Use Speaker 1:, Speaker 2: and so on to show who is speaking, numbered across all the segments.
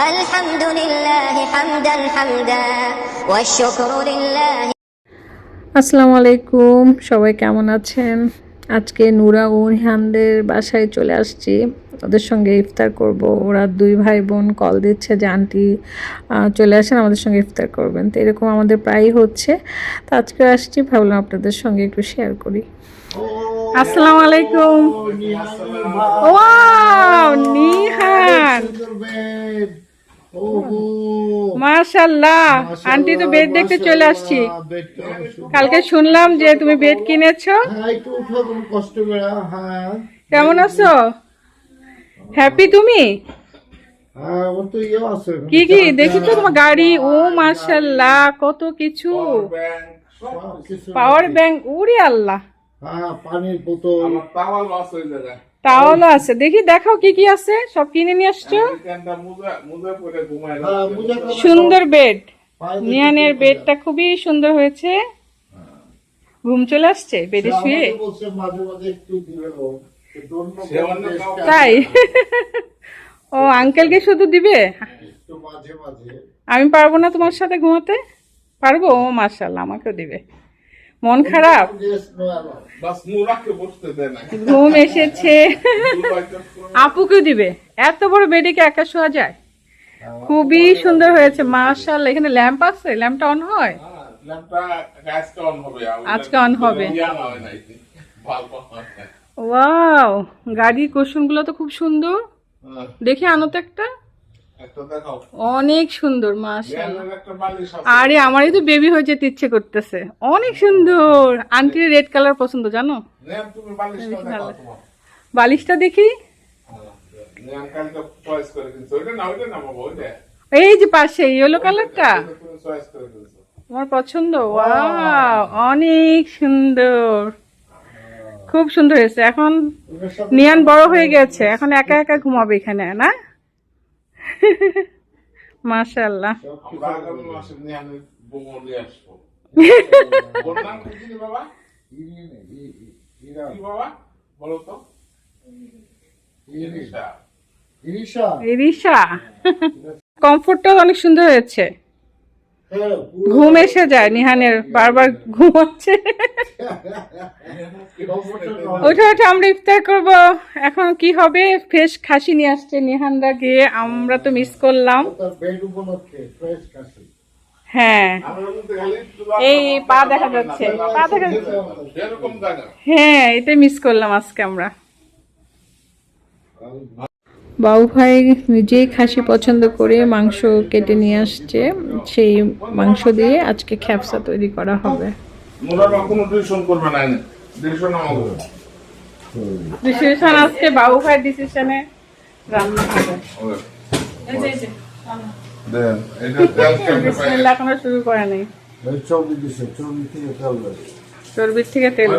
Speaker 1: আলহামদুলিল্লাহি হামদান হামদা ওয়াশ শুকরু লিল্লাহি।
Speaker 2: আসসালামু আলাইকুম, সবাই কেমন আছেন? আজকে নুরা ও রিহানদের বাসায় চলে আসছি, ওদের সঙ্গে ইফতার করব। ওরা দুই ভাই বোন কল দিচ্ছে যে আন্টি চলে আসেন, আমাদের সঙ্গে ইফতার করবেন। তো এরকম আমাদের প্রায়ই হচ্ছে। তো আজকে আসছি, ভাবলাম আপনাদের সঙ্গে একটু শেয়ার করি। আসসালামু আলাইকুম। ওয়াও, নিহান, মাশাআল্লাহ। আন্টি তো বেড দেখতে চলে আসছি। কালকে শুনলাম যে তুমি বেড কিনেছো। কেমন আছো? হ্যাপি তুমি? কি কি দেখেছো তোমার গাড়ি? ও মাশাআল্লাহ, কত কিছু। পাওয়ার ব্যাংক, উড়ি আল্লাহ।
Speaker 3: পানির বোতল,
Speaker 2: তাওয়ালও আছে। দেখি, দেখাও কি কি আছে। সব কিনে নিয়ে আসছো। সুন্দর বেড, নিহানের বেডটা খুবই সুন্দর হয়েছে। ঘুম চলে আসছে বেডে শুয়ে। তাই? ও আঙ্কেলকে শুধু দিবে? আমি পারবো না তোমার সাথে ঘুমাতে? পারবো? ও মাশাআল্লাহ, আমাকেও দিবে। মন খারাপ? ঘুম এসেছে। আপুকেও দিবে। এত বড় বেডে কি একা শোয়া যায়? খুবই সুন্দর হয়েছে মাশাআল্লাহ। এখানে ল্যাম্প আছে, ল্যাম্পটা অন হয়? আজকে অন হবে। ওয়াও, গাড়ির কুশনগুলো তো খুব সুন্দর। দেখি আনো তো একটা। অনেক সুন্দর মাশাআল্লাহ। আরে আমারই তো বেবি হয়ে যেতে ইচ্ছে করতেছে। অনেক সুন্দর। আন্টির রেড কালার পছন্দ, জানো? বালিশটা দেখি। এই যে পাশে ইয়েলো কালারটা তোমার পছন্দ? ওয়াও, অনেক সুন্দর, খুব সুন্দর হয়েছে। এখন নিয়ান বড় হয়ে গেছে, এখন একা একা ঘুমাবে এখানে, না? মাশাআল্লাহ। ইরিশা, কমফোর্টটা অনেক সুন্দর হয়েছে। ঘুম এসে যায় নিহানের, বারবার ঘুমাচ্ছে। ওইটা ওইটা আমরা ইফতার করব। এখন কি হবে? ফ্রেশ খাসি নিয়ে আসছে নিহানরা গিয়ে, আমরা তো মিস করলাম। হ্যাঁ, এই পা দেখা যাচ্ছে, পা দেখা যাচ্ছে। হ্যাঁ, এটাই মিস করলাম আজকে আমরা। বাবু ভাই নিজেই খাসি পছন্দ করে মাংস কেটে নিয়ে আসছে, সেই মাংস দিয়ে আজকে খ্যাপসা তৈরি করা হবে। ডিসিশন আজকে বাবু ভাই ডিসিশনে রান্না হবে। বিসমিল্লাহ, এখনো শুরু করে নাই। চর্বির থেকে তেল,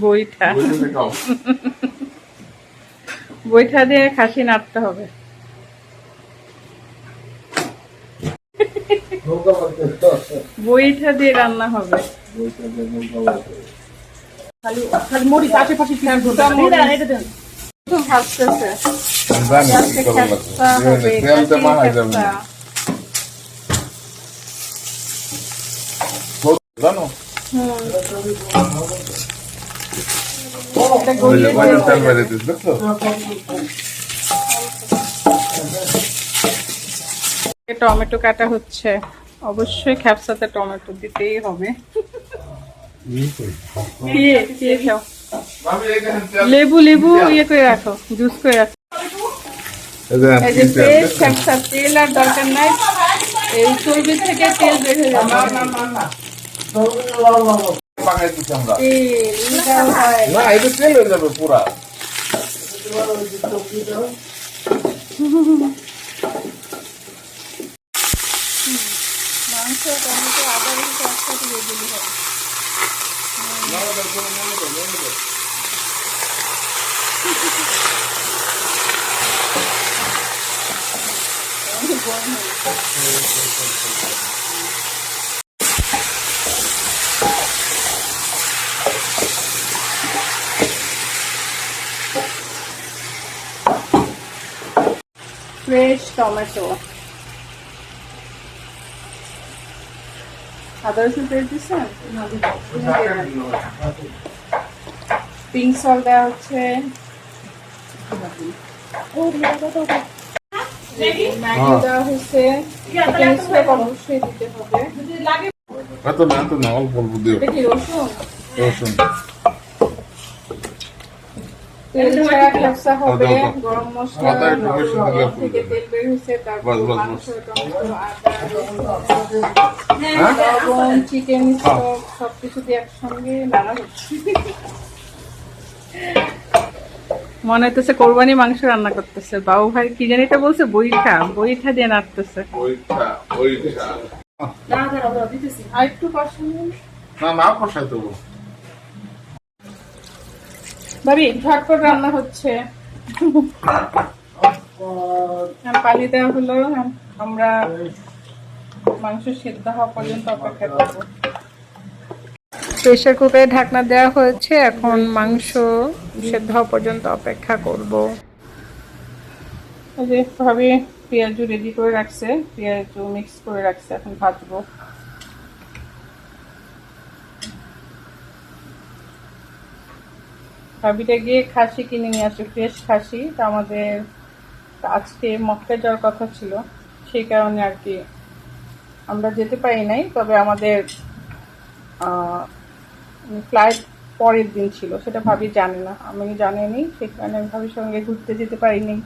Speaker 2: বইটা বইটা দিয়ে খাসি নাড়তে হবে। বইটা দিয়ে রান্না হবে। টমেটো কাটা হচ্ছে। অবশ্যই খ্যাপসাতে টমেটো দিতেই হবে। লেবু লেবু ইয়ে করে রাখো, জুস করে রাখো। তেল আর দরকার নাই, এই চর্বি থেকে তেল বের হয়ে যাবে।
Speaker 3: পুরা
Speaker 2: মাংস, টমেটো, আদা রসুন একসাথে দিয়ে দিলে হবে। গরম ফ্রেশ টমেটো, আদা রসুন পেস্ট দিচ্ছেন, পিঙ্ক সল্ট দেওয়া হচ্ছে, ম্যাগি দেওয়া হয়েছে, চিকেন স্টেক অবশ্যই দিতে হবে।
Speaker 3: এত না অল্প অল্প দিও
Speaker 2: এটা কি রসুন?
Speaker 3: রসুন
Speaker 2: তেল ছাড়া খেপসা হবে,
Speaker 3: দাও, দাও।
Speaker 2: গরম মশলা
Speaker 3: আদা একটু বেশি দিলে
Speaker 2: লবণ থেকে তেল বের হয়েছে, তারপর
Speaker 3: বাস, বাস, বাস।
Speaker 2: মাংস, টমেটো, আদা,
Speaker 3: হ্যাঁ
Speaker 2: লবণ, চিকেন স্টক সবকিছু দিয়ে একসঙ্গে নাড়া হচ্ছে। মনে হইতেছে কোরবানি মাংস রান্না করতেছে। বাবু ভাই কি জানি এটা বলছে, বইঠা দিয়ে নাড়তেছে।
Speaker 3: ওইটা
Speaker 2: আর একটু কষানো
Speaker 3: না কষাই দেবো
Speaker 2: ভাবি, ঝটপট রান্না হচ্ছে। পানি দেওয়া হলো, আমরা মাংস সেদ্ধ হওয়া পর্যন্ত অপেক্ষা করবো। প্রেসার কুকারে ঢাকনা দেওয়া হয়েছে, এখন মাংস সেদ্ধ হওয়া পর্যন্ত অপেক্ষা করব। ভাবি পেঁয়াজু রেডি করে রাখছে, পেঁয়াজু মিক্স করে রাখছে, এখন ভাজবো। ভাবিটা গিয়ে খাসি কিনে নিয়ে আসে, ফ্রেশ খাসি। তা আমাদের আজকে মক্কায় যাওয়ার কথা ছিল, সেই কারণে আর কি আমরা যেতে পারি নাই। তবে আমাদের ফ্লাইট পরের দিন ছিল, সেটা ভাবি জানে না, আমি জানিনি, সেই কারণে ভাবির সঙ্গে ঘুরতে যেতে পারিনি।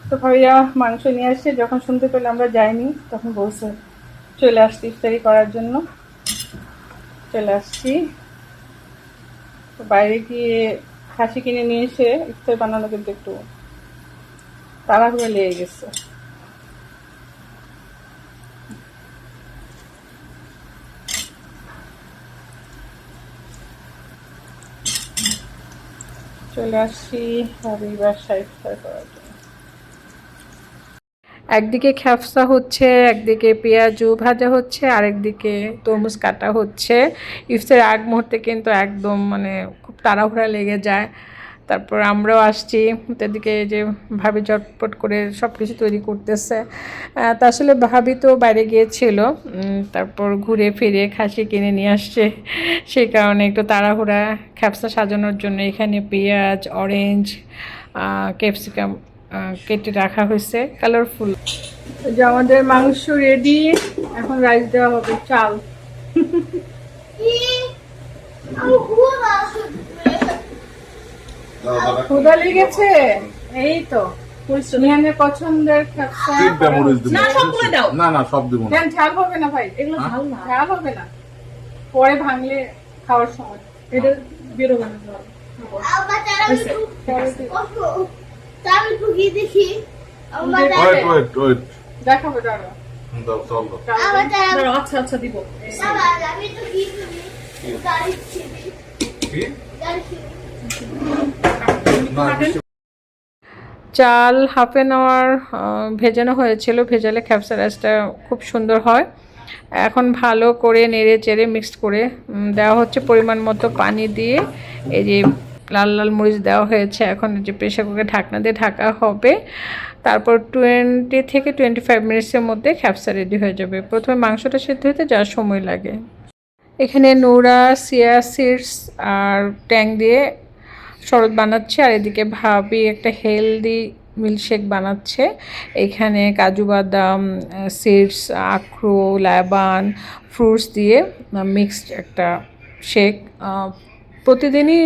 Speaker 2: তো ভাবিয়া মাংস নিয়ে আসছে, যখন শুনতে পেলে আমরা যাইনি, তখন বলছে চলে আসছি ইফতারি করার জন্য। চলে আসছি, তো বাইরে গিয়ে খাসি কিনে নিয়ে এসে ইফতার বানানো কিন্তু একটু তাড়াহুড়ো লেগে গেছে। চলে আসছি ভাবির বাসায় ইফতার করার জন্য। একদিকে খেফসা হচ্ছে, একদিকে পেঁয়াজু ভাজা হচ্ছে, আর একদিকে তরমুজ কাটা হচ্ছে। ইফতারের আগ মুহূর্তে কিন্তু একদম মানে খুব তাড়াহুড়া লেগে যায়। তারপর আমরাও আসছি, এদিকে যে ভাবি চটপট করে সব কিছু তৈরি করতেছে। তা আসলে ভাবি তো বাইরে গিয়েছিল, তারপর ঘুরে ফিরে খাসি কিনে নিয়ে আসছে, সেই কারণে একটু তাড়াহুড়া। খেপসা সাজানোর জন্য এখানে পেঁয়াজ, অরেঞ্জ, ক্যাপসিকাম কেটে রাখা হয়েছে, কালারফুল। যে আমাদের মাংস রেডি, এখন রাইস দেওয়া হবে, চাল। ক্ষুধা লেগেছে, এই তো নিহানের পছন্দের খেপসা।
Speaker 3: তিনটা মরিচ দিব না সব দিব না।
Speaker 2: ঝাল হবে না ভাই, এগুলো ঝাল না, ঝাল হবে না, পরে ভাঙলে খাওয়ার সময় এটা বেরোবে না।
Speaker 3: ওয়েট
Speaker 2: দেখাবো দাঁড়া,
Speaker 3: দাও চল দাও
Speaker 2: আচ্ছা আচ্ছা দিব।
Speaker 3: কি না
Speaker 2: চাল হাফ অ্যান আওয়ার ভেজানো হয়েছিল, ভেজালে খেপসা রাইসটা খুব সুন্দর হয়। এখন ভালো করে নেড়ে চেড়ে মিক্সড করে দেওয়া হচ্ছে পরিমাণ মতো পানি দিয়ে। এই যে লাল লাল মরিচ দেওয়া হয়েছে, এখন যে প্রেসার কুকারে ঢাকনা দিয়ে ঢাকা হবে। তারপর 20 থেকে 25 মিনিটসের মধ্যে খেপসা রেডি হয়ে যাবে। প্রথমে মাংসটা সিদ্ধ হতে যা সময় লাগে। এখানে নোরা চিয়া সিডস আর ট্যাং দিয়ে শরবত বানাচ্ছে, আর এদিকে ভাবি একটা হেলদি মিল্কশেক বানাচ্ছে। এখানে কাজু বাদাম, সিডস, আখরো, লেবান, ফ্রুটস দিয়ে মিক্সড একটা শেক। প্রতিদিনই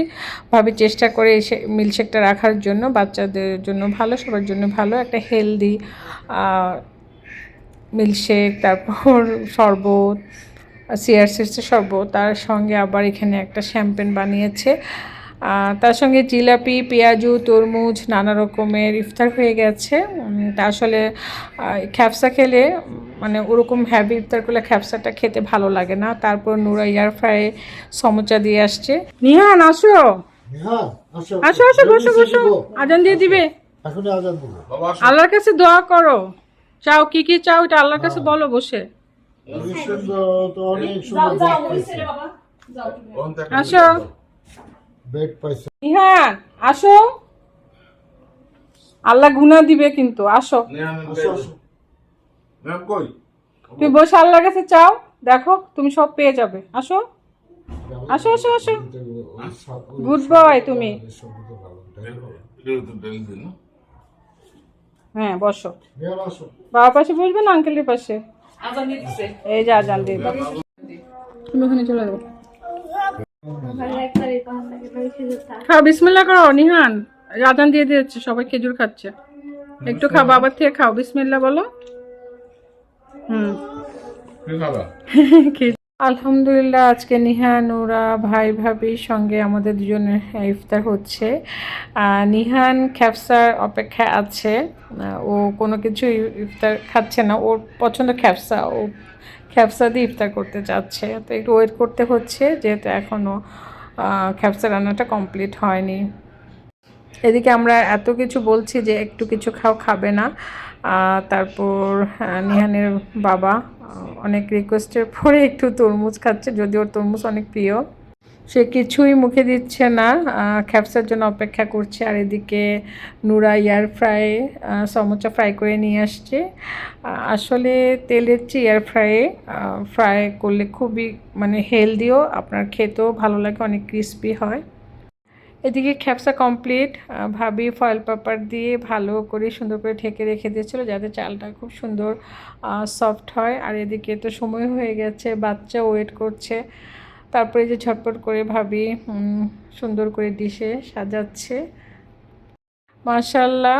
Speaker 2: ভাবি চেষ্টা করে এই মিল্কশেকটা রাখার জন্য, বাচ্চাদের জন্য ভালো, সবার জন্য ভালো, একটা হেলদি মিল্কশেক। তারপর শরবত, চিয়া সিডসের শরবত, তার সঙ্গে আবার এখানে একটা শ্যাম্পেন বানিয়েছে। তার সঙ্গে জিলাপি, পেঁয়াজু, তরমুজ, নানা রকমের ইফতার হয়ে গেছে। তা আসলে খ্যাপসা খেলে মানে ওরকম হ্যাভি ইফতার করলে খ্যাপসাটা খেতে ভালো লাগে না। তারপর নুরা এয়ার ফ্রাই সমোচা দিয়ে আসছে। নিহান আসো,
Speaker 3: হ্যাঁ আসো
Speaker 2: আসো আসো, বসো বসো, আজান দিয়ে দিবে।
Speaker 3: এখন আজান দিব বাবা আসো
Speaker 2: আল্লাহর কাছে দোয়া করো, চাও কি কি চাও এটা আল্লাহর কাছে বলো বসে।
Speaker 3: তো অনেক সুন্দর
Speaker 2: আসো
Speaker 3: বেড পাইছে
Speaker 2: নিহান, আসো। আল্লাহ গুনাহ দিবে কিন্তু। আসো
Speaker 3: আসো আসো
Speaker 2: তুমি বসে আল্লাহর কাছে চাও, দেখো তুমি সব পেয়ে যাবে। আসো আসো আসো আসো, গুড বয় তুমি। হ্যাঁ বসো,
Speaker 3: নিহান আসো।
Speaker 2: বাবার পাশে বসবে না আঙ্কেলের পাশে? এই যে আজান দিয়ে দাও। তুমি ওখানে চলে যাও। খাও, বিসমিল্লাহ করো নিহান। আজান দিয়ে দিয়েছে, সবাই খেজুর খাচ্ছে। একটু খাও, বাবার থেকে খাও, বিসমিল্লাহ বলো। আলহামদুলিল্লাহ, আজকে নিহান ওরা ভাই ভাবির সঙ্গে আমাদের দুজনের ইফতার হচ্ছে। নিহান খ্যাপসার অপেক্ষায় আছে। ও কোনো কিছু ইফতার খাচ্ছে না, ওর পছন্দ খ্যাপসা, ও খ্যাপসা দিয়ে ইফতার করতে চাচ্ছে। তো একটু ওয়েট করতে হচ্ছে, যেহেতু এখনও খ্যাপসা রান্নাটা কমপ্লিট হয়নি। এদিকে আমরা এত কিছু বলছি যে একটু কিছু খাবে না। তারপর নিহানের বাবা অনেক রিকোয়েস্টের পরে একটু তরমুজ খাচ্ছে, যদিও ওর তরমুজ অনেক প্রিয়। সে কিছুই মুখে দিচ্ছে না, খ্যাপসার জন্য অপেক্ষা করছে। আর এদিকে Nura air fry samosa fry করে নিয়ে আসছে। আসলে তেলের চেয়ে এয়ার ফ্রাই করলে খুবই মানে হেলদিও, আপনার খেতেও ভালো লাগে, অনেক ক্রিস্পি হয়। এদিকে খ্যাপসা কমপ্লিট। ভাবি ফয়েল পেপার দিয়ে ভালো করে সুন্দর করে ঢেকে রেখে দিয়েছিলো, যাতে চালটা খুব সুন্দর সফট হয়। আর এদিকে তো সময় হয়ে গেছে, বাচ্চা ওয়েট করছে। তারপরে যে ঝটপট করে ভাবি সুন্দর করে ডিশে সাজাচ্ছে। মাশাআল্লাহ,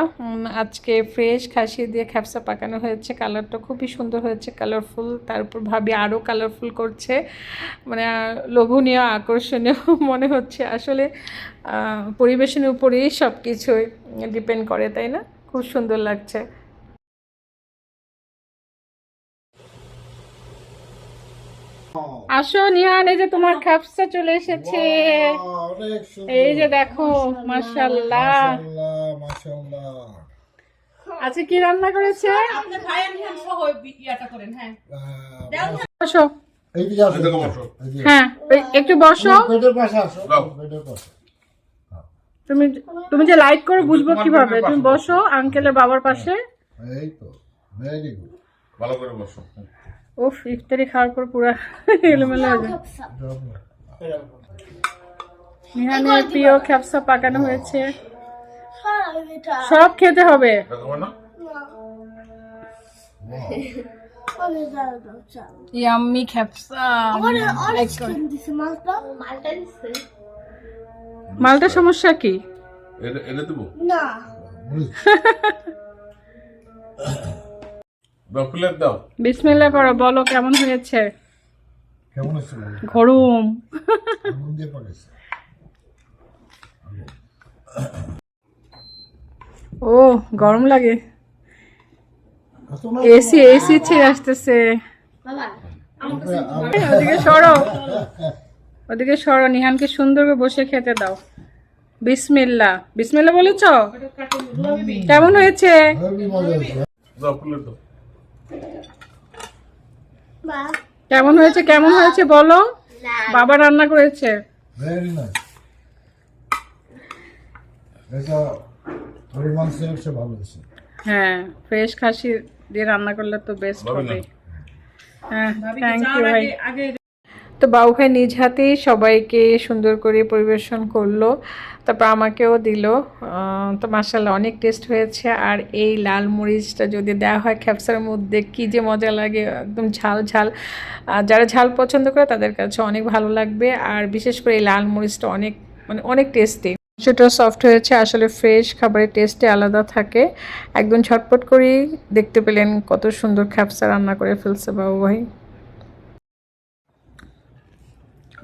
Speaker 2: আজকে ফ্রেশ খাসি দিয়ে খ্যাপসা পাকানো হয়েছে। কালারটা খুবই সুন্দর হয়েছে, কালারফুল। তারপর ভাবি আরও কালারফুল করছে, মানে লোভনীয় আকর্ষণীয় মনে হচ্ছে। আসলে পরিবেশনের উপরেই সব কিছুই ডিপেন্ড করে, তাই না? খুব সুন্দর লাগছে। আসো নিহান, এই যে তোমার খ্যাপসা চলে এসেছে।
Speaker 3: অনেক সুন্দর।
Speaker 2: এই যে দেখো, মাশাআল্লাহ।
Speaker 3: মাশাআল্লাহ মাশাআল্লাহ।
Speaker 2: আজকে কি রান্না করেছে?
Speaker 4: আপনার ভাই আর নিহান সহ ইয়াটা করেন। হ্যাঁ
Speaker 2: বসো।
Speaker 3: এইদিকে আসো। এইদিকে।
Speaker 2: হ্যাঁ একটু বসো।
Speaker 3: পেটের পাশে আসো, পেটের পাশে।
Speaker 2: তুমি যে লাইক করে বুঝবো কিভাবে? তুমি বসো আঙ্কেলের বাবার পাশে।
Speaker 3: এই তো, ভেরি গুড।
Speaker 5: ভালো করে বসো।
Speaker 2: উফ, ইফতারি খাওয়ার পর পুরা এলোমেলো হয়ে যায়। নিহানের প্রিয় খ্যাপসা পাকানো হয়েছে, সব খেতে হবে।
Speaker 5: দেখো না
Speaker 2: ইয়াম্মি খ্যাপসা। মালটা সমস্যা কি?
Speaker 5: এটা দেবো
Speaker 3: না।
Speaker 5: দাও প্লেট দাও।
Speaker 2: বিসমিল্লাহ করো, বলো কেমন হয়েছে?
Speaker 3: কেমন আছে?
Speaker 2: গরম।
Speaker 3: আগুন দিয়ে পাকাইছে।
Speaker 2: ও গরম লাগে, এসি ছেড়ে আসতেছে। ওদিকে সরো, ওদিকে সরো, নিহানকে সুন্দর করে বসে খেতে দাও। বিসমিল্লাহ, বিসমিল্লাহ বলেছ? কেমন হয়েছে?
Speaker 3: হেভি মজা হয়েছে।
Speaker 5: দাও প্লেট দাও।
Speaker 2: কেমন হয়েছে? কেমন হয়েছে বলো। বাবা রান্না করেছে।
Speaker 3: Very nice. এটা পরিমাণ চেয়ে ভালো হয়েছে।
Speaker 2: হ্যাঁ, ফ্রেশ খাসি দিয়ে রান্না করলে তো বেস্ট হবে। হ্যাঁ, থ্যাংক ইউ ভাই। তো বাবু ভাই নিজ হাতেই সবাইকে সুন্দর করে পরিবেশন করলো, তারপর আমাকেও দিল। তো মাশাআল্লাহ অনেক টেস্ট হয়েছে। আর এই লাল মরিচটা যদি দেওয়া হয় খ্যাপসার মধ্যে, কি যে মজা লাগে, একদম ঝাল ঝাল। যারা ঝাল পছন্দ করে তাদের কাছে অনেক ভালো লাগবে। আর বিশেষ করে এই লাল মরিচটা অনেক মানে অনেক টেস্টি, সেটা সফট হয়েছে। আসলে ফ্রেশ খাবারের টেস্টে আলাদা থাকে। একদম ঝটপট করেই দেখতে পেলেন কত সুন্দর খ্যাপসা রান্না করে ফেলছে বাবু ভাই।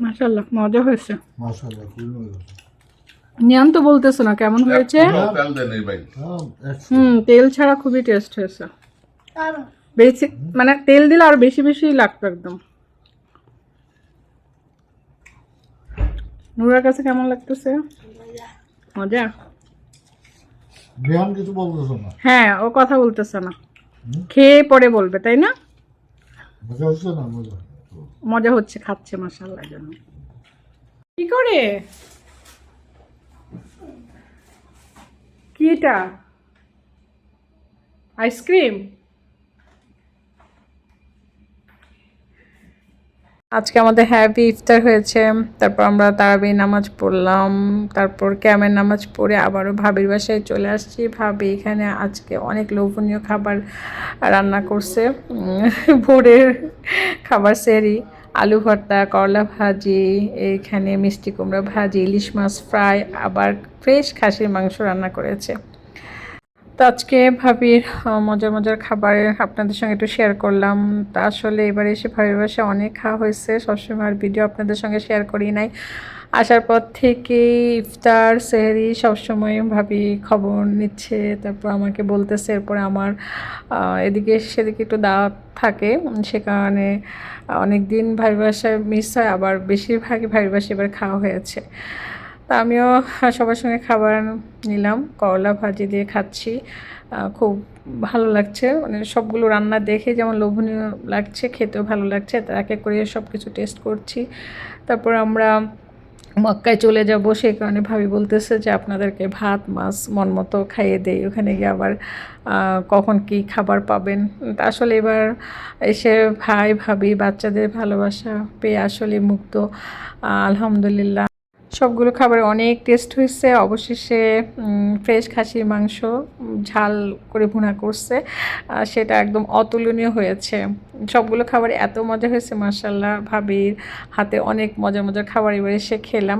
Speaker 2: মাশাআল্লাহ মজা হয়েছে।
Speaker 3: মাশাআল্লাহ খুবই মজা হয়েছে।
Speaker 2: নিয়ান তো বলতেছ না কেমন হয়েছে?
Speaker 5: তেল দেন এই ভাই।
Speaker 2: তেল ছাড়া খুবই টেস্ট হয়েছে। বেশি মানে তেল দিলে আর বেশি বেশি লাগতো একদম। নুরার কাছে কেমন লাগতেছে? মজা।
Speaker 3: বিহান কিছু বলতেছ না?
Speaker 2: হ্যাঁ, ও কথা বলতেছে না, খেয়ে পরে বলবে, তাই না?
Speaker 3: মজা হচ্ছে না? মজা
Speaker 2: মজা হচ্ছে, খাচ্ছে মাশাআল্লাহ জন্য। কি করে? কি এটা? আইসক্রিম। আজকে আমাদের হ্যাপি ইফতার হয়েছে, তারপর আমরা তারাবি নামাজ পড়লাম, তারপর ক্যামের নামাজ পড়ে আবারও ভাবির বাসায় চলে আসছি। ভাবি এখানে আজকে অনেক লোভনীয় খাবার রান্না করছে। ভোরের খাবার সেরি, আলু ভর্তা, করলা ভাজি, এইখানে মিষ্টি কুমড়া ভাজি, ইলিশ মাছ ফ্রাই, আবার ফ্রেশ খাসির মাংস রান্না করেছে। তো আজকে ভাবির মজার মজার খাবার আপনাদের সঙ্গে একটু শেয়ার করলাম। তা আসলে এবারে এসে ভাবির বাসায় অনেক খাওয়া হয়েছে, সবসময় আর ভিডিও আপনাদের সঙ্গে শেয়ার করি নাই। আসার পর থেকে ইফতার সেহরি সবসময় ভাবি খবর নিচ্ছে, তারপর আমাকে বলতেছে। এরপরে আমার এদিকে সেদিকে একটু দাওয়াত থাকে, সে কারণে অনেক দিন ভাবির বাসায় মিস হয়, আবার বেশিরভাগই ভাবির বাসায় এবার খাওয়া হয়েছে। তা আমিও সবার সঙ্গে খাবার নিলাম, করলা ভাজি দিয়ে খাচ্ছি। খুব ভালো লাগছে, মানে সবগুলো রান্না দেখে যেমন লোভনীয় লাগছে, খেতেও ভালো লাগছে। তা এক এক করে সব কিছু টেস্ট করছি। তারপর আমরা মক্কায় চলে যাব, সেই কারণে ভাবি বলতেছে যে আপনাদেরকে ভাত মাছ মন মতো খাইয়ে দেই, ওখানে গিয়ে আবার কখন কি খাবার পাবেন। তা আসলে এবার এসে ভাই ভাবি বাচ্চাদের ভালোবাসা পেয়ে আসলে মুগ্ধ। আলহামদুলিল্লাহ সবগুলো খাবার অনেক টেস্ট হয়েছে। অবশেষে ফ্রেশ খাসির মাংস ঝাল করে ভুনা করছে, সেটা একদম অতুলনীয় হয়েছে। সবগুলো খাবার এত মজা হয়েছে মাশাআল্লাহ। ভাবির হাতে অনেক মজার মজার খাবার এবার এসে খেলাম।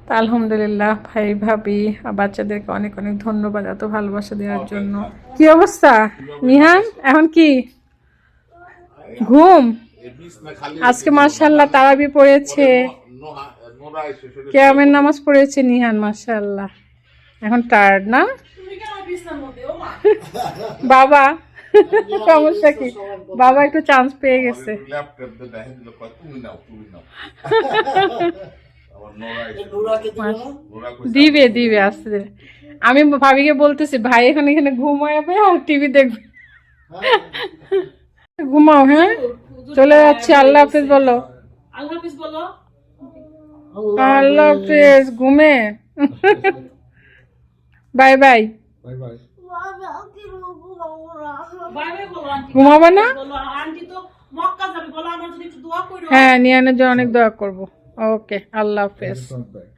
Speaker 2: তা আলহামদুলিল্লাহ ভাই ভাবি বাচ্চাদেরকে অনেক অনেক ধন্যবাদ এত ভালোবাসা দেওয়ার জন্য। কি অবস্থা নিহান, এখন কি ঘুম? আজকে মাশাআল্লাহ তারাবি পড়েছে, কিয়ামের নামাজ পড়েছে নিহান মাশাআল্লাহ। এখন টায়ার্ড না বাবা? সমস্যা কি? বাবা একটু চান্স পেয়ে গেছে। দিবে দিবে আসতে। আমি ভাবিকে বলতেছি ভাই এখন এখানে ঘুমাবে আর টিভি দেখবে। ঘুমাও, হ্যাঁ চলে যাচ্ছি, আল্লাহ হাফেজ বলো।
Speaker 4: আল্লাহ হাফিজ বলো।
Speaker 2: আল্লাহ হাফেজ, ঘুমে। Bye bye.
Speaker 3: Bye bye.
Speaker 4: Bye bye বলো আন্টি।
Speaker 2: ঘুমাবো না?
Speaker 4: বলো আন্টি তো মক্কা যাবে, বলো আমার জন্য একটু দোয়া করো।
Speaker 2: হ্যাঁ নিয়ানের জন্য অনেক দোয়া করবো। ওকে, আল্লাহ হাফেজ।
Speaker 3: Welcome back.